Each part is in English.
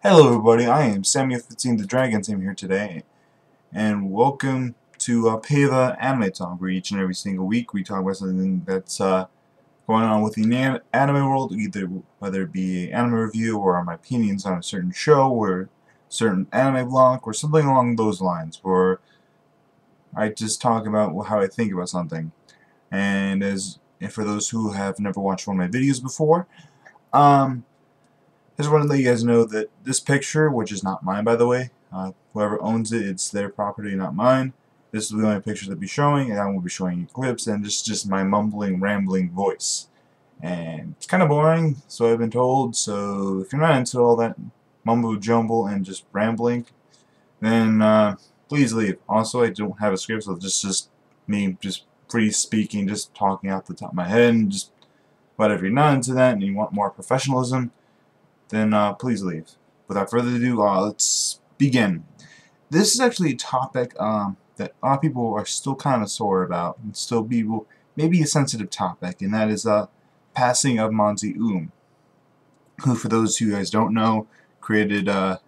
Hello everybody, I am Samuel15 the Dragon Team here today, and welcome to PAVA Anime Talk, where each and every single week we talk about something that's going on with the anime world, whether it be an anime review or my opinions on a certain show or certain anime block or something along those lines, where I just talk about how I think about something. And for those who have never watched one of my videos before, I just want to let you guys know that this picture, which is not mine by the way, whoever owns it, it's their property, not mine. This is the only picture they'll be showing, and I won't be showing you clips, and just my mumbling, rambling voice. And it's kind of boring, so I've been told, so if you're not into all that mumble jumble and just rambling, then please leave. Also, I don't have a script, so just me just free speaking, just talking off the top of my head, and just whatever. If you're not into that and you want more professionalism, then please leave. Without further ado, let's begin. This is actually a topic that a lot of people are still kind of sore about, and still maybe a sensitive topic, and that is passing of Monty Oum, who, for those who you guys don't know, created the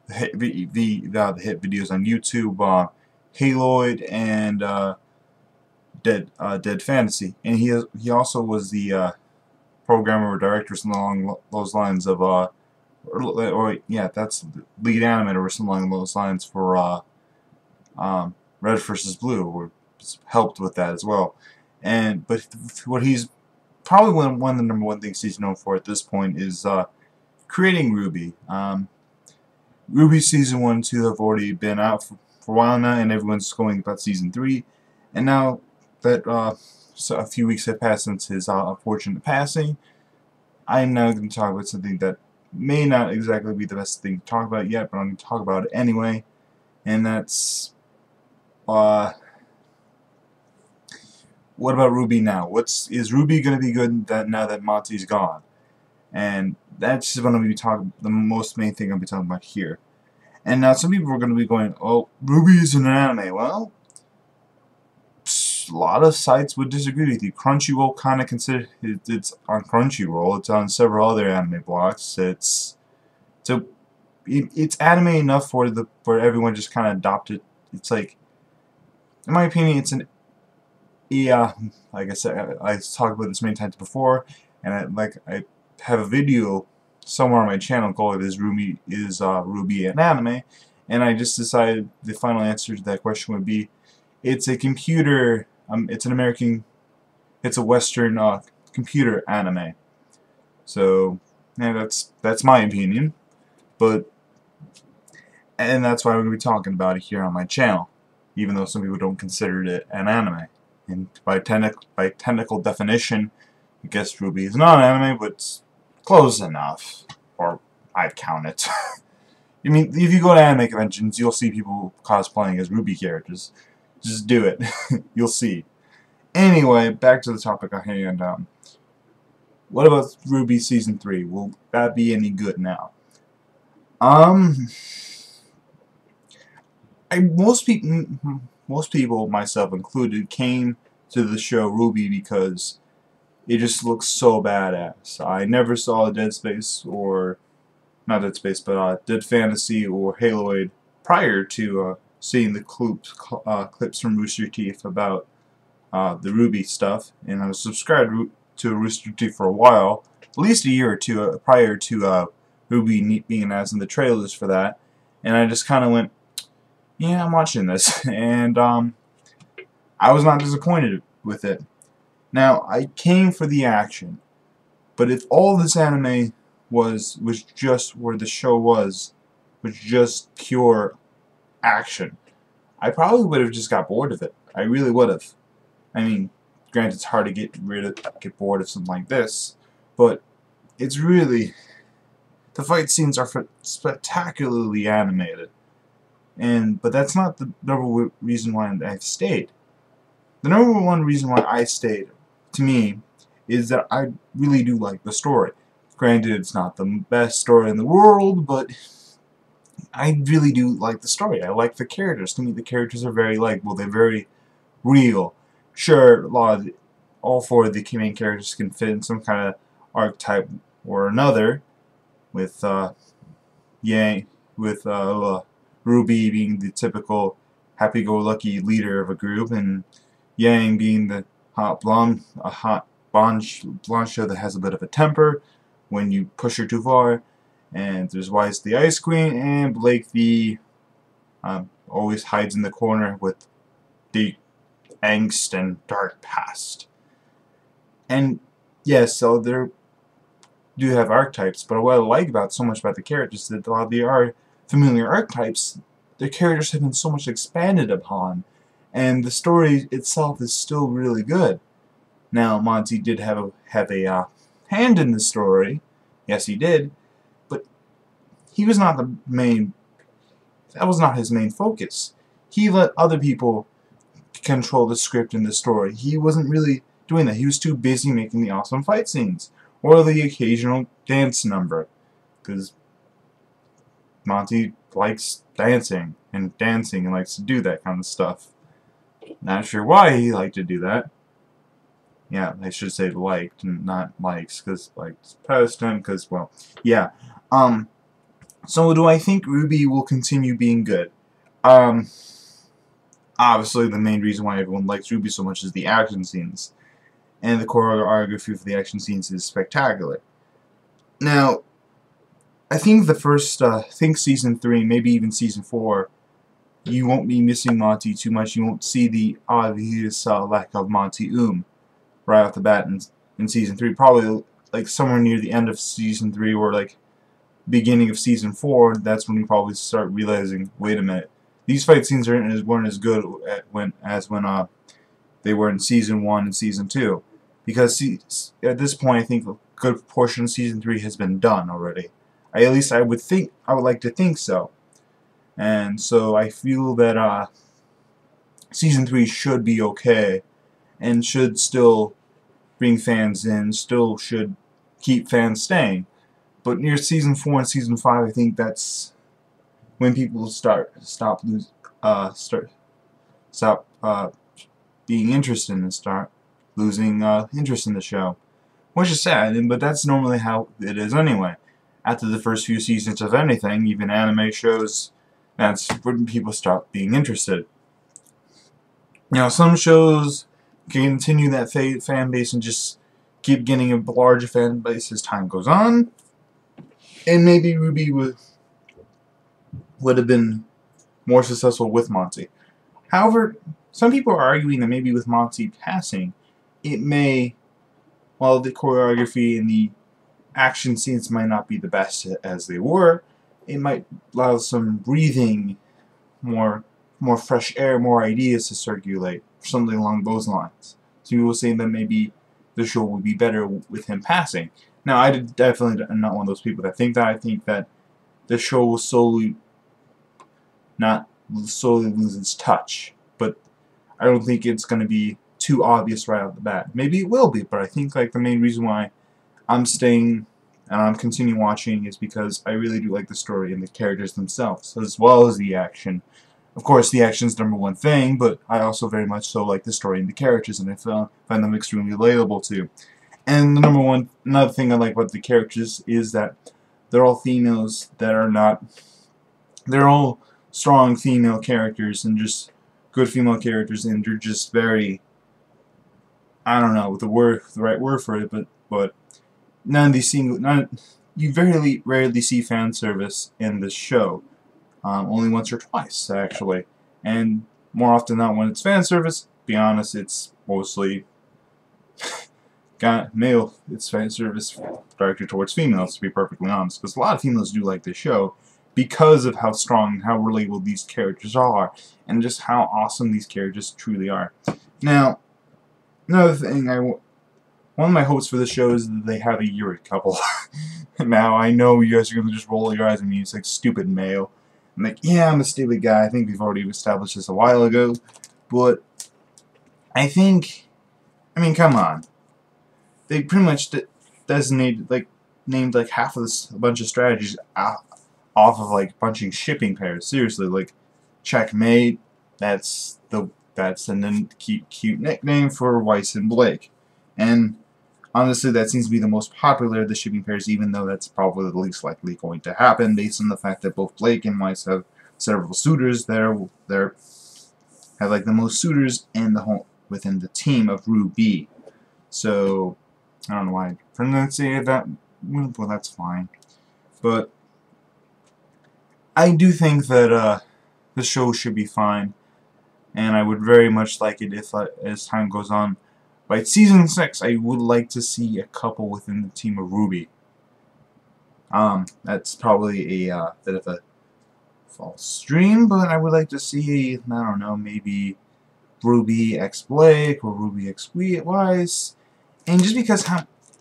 hit videos on YouTube, Haloid and Dead Fantasy, and he also was the programmer or director, something along those lines of yeah, that's the lead animator or something along those lines for Red vs. Blue, or helped with that as well. But what he's probably one of the number one things he's known for at this point is creating RWBY. RWBY season 1 and 2 have already been out for a while now, and everyone's going about season 3. And now that so a few weeks have passed since his unfortunate passing, I'm now going to talk about something that may not exactly be the best thing to talk about yet, but I'm going to talk about it anyway, and that's what about RWBY now? Is RWBY going to be good now that Monty's gone? And that's just what I'm going to be talking. The most main thing I'm going to be talking about here. And now some people are going to be going, "Oh, RWBY is an anime." Well, a lot of sites would disagree with you. Crunchyroll kind of consider it's on Crunchyroll. It's on several other anime blocks. It's anime enough for everyone just kind of adopt it. It's like, in my opinion, it's an like I said, I talked about this many times before, and I have a video somewhere on my channel called RWBY an anime, and I just decided the final answer to that question would be, it's a computer. It's a Western computer anime. So yeah, that's my opinion, and that's why we're going to be talking about it here on my channel, even though some people don't consider it an anime. And by technical definition, I guess RWBY is not an anime, but it's close enough, or I'd count it. I mean, if you go to anime conventions, you'll see people cosplaying as RWBY characters. Just do it. You'll see. Anyway, back to the topic at hand. What about RWBY Season 3? Will that be any good now? Most people, myself included, came to the show RWBY because it just looks so badass. I never saw Dead Space, or not Dead Space, but Dead Fantasy or Haloid prior to seeing the clips from Rooster Teeth about the RWBY stuff, and I was subscribed to Rooster Teeth for a while, at least a year or two prior to RWBY being announced in the trailers for that, and I just kind of went, yeah, I'm watching this, and I was not disappointed with it. Now, I came for the action, but if all this anime was just where the show was just pure action, I probably would have just got bored of it. I really would have. I mean, granted, it's hard to get bored of something like this, but it's really, the fight scenes are spectacularly animated, but that's not the number one reason why I've stayed. The number one reason why I stayed, to me, is that I really do like the story. Granted, it's not the best story in the world, but I really do like the story. I like the characters. To me, the characters are very likable. They're very real. Sure, all four of the main characters can fit in some kind of archetype or another, with Yang, with RWBY being the typical happy-go-lucky leader of a group, and Yang being the hot blonde show that has a bit of a temper when you push her too far. And there's Weiss the Ice Queen, and Blake the always hides in the corner with the angst and dark past. And yes, so they do have archetypes, but what I like about so much about the characters is that while they are familiar archetypes, their characters have been so much expanded upon, and the story itself is still really good. Now, Monty did have a hand in the story, yes he did, but he was not the main. That was not his main focus. He let other people control the script and the story. He wasn't really doing that. He was too busy making the awesome fight scenes or the occasional dance number, because Monty likes dancing and likes to do that kind of stuff. Not sure why he liked to do that. Yeah, I should say liked and not likes, because likes past time, because, well, yeah. So do I think RWBY will continue being good? Obviously the main reason why everyone likes RWBY so much is the action scenes. And the choreography for the action scenes is spectacular. Now, I think the first, Season 3, maybe even Season 4, you won't be missing Monty too much. You won't see the obvious lack of Monty Oum right off the bat in Season 3. Probably, like, somewhere near the end of Season 3 or, like, beginning of Season 4, that's when you probably start realizing, wait a minute, these fight scenes weren't as good as when they were in Season 1 and Season 2. Because at this point, I think a good portion of Season 3 has been done already. At least I would like to think so. And so I feel that Season 3 should be okay, and should still bring fans in, still should keep fans staying. But near Season 4 and Season 5, I think that's when people stop being interested and start losing interest in the show. Which is sad, but that's normally how it is anyway. After the first few seasons of anything, even anime shows, that's when people stop being interested. Now, some shows can continue that fan base and just keep getting a larger fan base as time goes on. And maybe RWBY would have been more successful with Monty. However, some people are arguing that maybe with Monty passing, it may, while the choreography and the action scenes might not be the best as they were, it might allow some breathing, more fresh air, more ideas to circulate, something along those lines. So people saying that maybe the show would be better with him passing. Now, I definitely am not one of those people that think that. I think that the show will not solely lose its touch, but I don't think it's going to be too obvious right off the bat. Maybe it will be, but I think like the main reason why I'm staying and I'm continuing watching is because I really do like the story and the characters themselves, as well as the action. Of course, the action's #1 thing, but I also very much so like the story and the characters, and I find them extremely relatable too. And the another thing I like about the characters is that they're all females that are not. They're all strong female characters and just good female characters, and they're just very. I don't know the right word for it, but none of these you very rarely see fan service in this show. Only once or twice, actually. And more often than not, when it's fan service, be honest, it's mostly male. It's fan service directed towards females, to be perfectly honest. Because a lot of females do like this show because of how strong and how relatable these characters are, and just how awesome these characters truly are. Now, another thing, one of my hopes for the show is that they have a Yuri couple. Now, I know you guys are going to just roll your eyes at me. It's like, stupid male. I'm like, yeah, I'm a stupid guy. I think we've already established this a while ago. But I mean, come on. They pretty much named like half of a bunch of strategies off of like bunching shipping pairs. Seriously, like Checkmate. That's a cute nickname for Weiss and Blake. And Honestly, that seems to be the most popular of the shipping pairs, even though that's probably the least likely going to happen, based on the fact that both Blake and Weiss have several suitors. They're have like the most suitors in the whole within the team of RWBY. So I don't know why I pronunciated that. Well, that's fine. But I do think that the show should be fine, and I would very much like it if, as time goes on, by season 6, I would like to see a couple within the team of RWBY. That's probably a bit of a false dream, but I would like to see, I don't know, maybe RWBY X Blake or RWBY X Weiss, and just because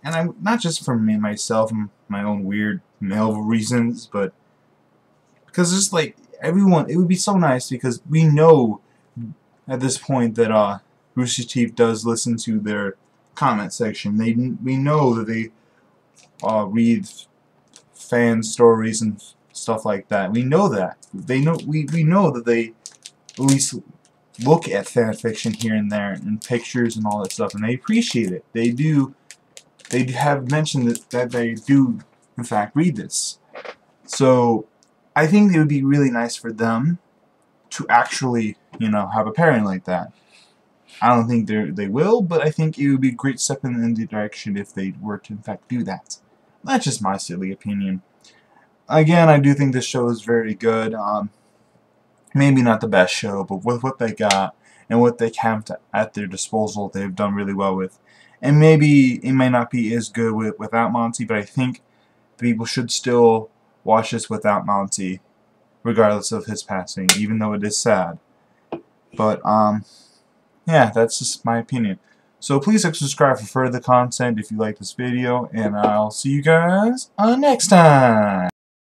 and I'm not just for me myself and my own weird male reasons, but because just like everyone, it would be so nice because we know at this point that Rooster Teeth does listen to their comment section. We know that they read fan stories and stuff like that. We know that. We know that they at least look at fan fiction here and there and pictures and all that stuff, and they appreciate it. They do. They have mentioned that they do, in fact, read this. So I think it would be really nice for them to actually, have a pairing like that. I don't think they will, but I think it would be a great step in the direction if they were to, in fact, do that. That's just my silly opinion. Again, I do think this show is very good. Maybe not the best show, but with what they got and what they have at their disposal, they've done really well with. And maybe it may not be as good without Monty, but I think people should still watch this without Monty, regardless of his passing, even though it is sad. But, yeah, that's just my opinion. So please subscribe for further content if you like this video, and I'll see you guys next time.